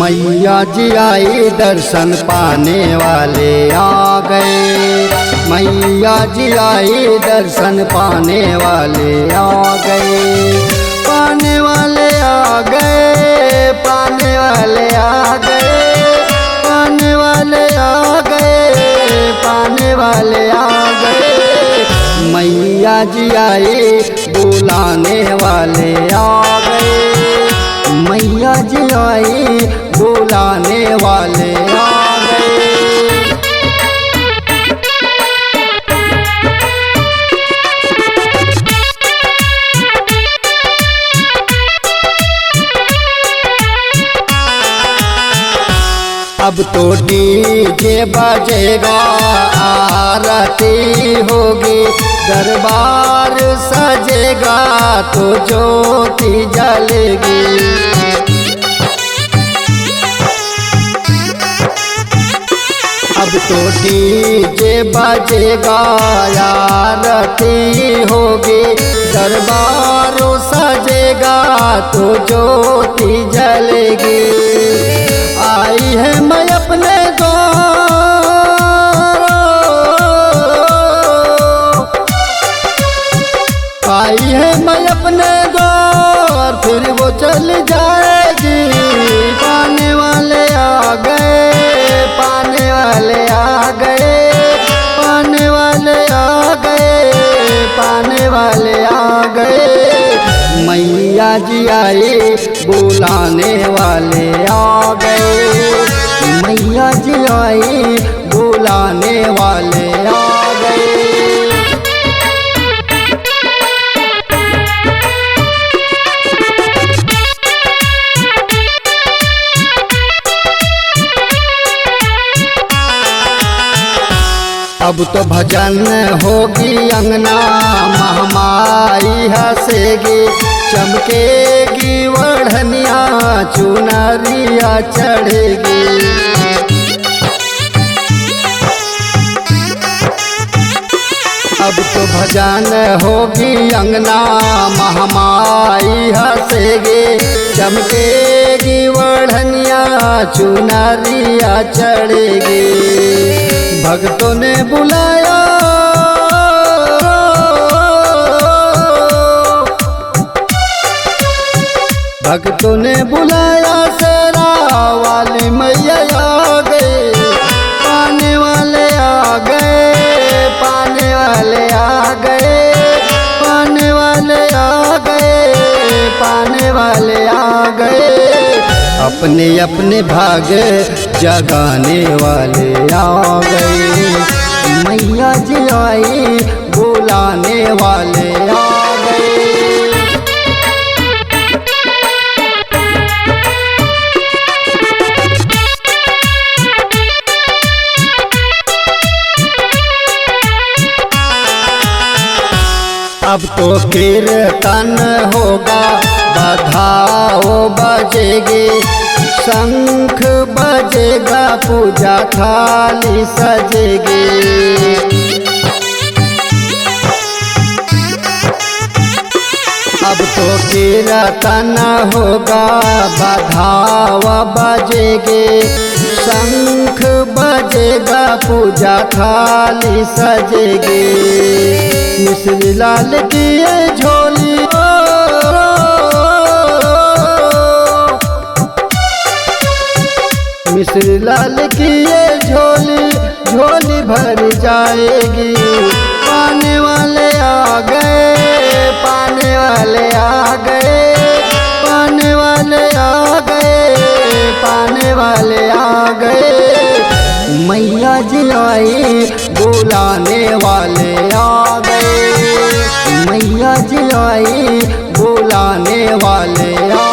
मैया जी आई दर्शन पाने वाले आ गए। मैया जी आई दर्शन पाने वाले आ गए। पाने वाले आ गए, पाने वाले आ गए, पाने वाले आ गए, पाने वाले आ गए। मैया जी आई बुलाने वाले आ गए। मैया जी आई बुलाने वाले आ गए। अब तो डीजे बजेगा, आरती होगी, दरबार सजेगा तो ज्योति जलेगी। अब तो डीजे बजेगा, आरती होगी, दरबार सजेगा तो ज्योति जलेगी। आई है मैं अपने द्वार, आई है मैं अपने द्वार, फिर वो चल जाएगी। पाने वाले आ गए, पाने वाले आ गए, पाने वाले आ गए, पाने वाले आ गए। मैया जी आई बुलाने वाले आ गए। मैया जी आई बुलाने वाले आ गए। अब तो भजन होगी अंगना, महामाई हंसेगी, चमकेगी वढ़निया, चुनरिया चढ़ेगी। अब तो भजन होगी अंगना, महामाई हंसेगी, चमकेगी वढ़निया, चुनरिया चढ़ेगी। भक्तों ने बुलाया, भक्तों ने बुलाया, शेरा वाली मैया आ गए। पाने वाले आ गए, पाने वाले आ गए, पाने वाले आ गए, पाने वाले आ गए। अपने अपने भाग्य जगाने वाले आ गए। मैया जी आई बुलाने वाले आ गए। अब तो कीर्तन होगा, बधाओ बजेगी, शंख बजेगा, पूजा थाली सजेगी। अब तो कीर्तन होगा, बधावा बजेगी, शंख बजेगा, पूजा थाली सजेगी। मिश्री लाल की ये झोली, मिश्री लाल की ये झोली, झोली भर जाएगी। पाने वाले आ गए, पाने वाले आ गए, पाने वाले आ गए, पाने वाले आ गए। मैया जी आई बुलाने वाले आ गए। मैया जी आई बुलाने वाले आ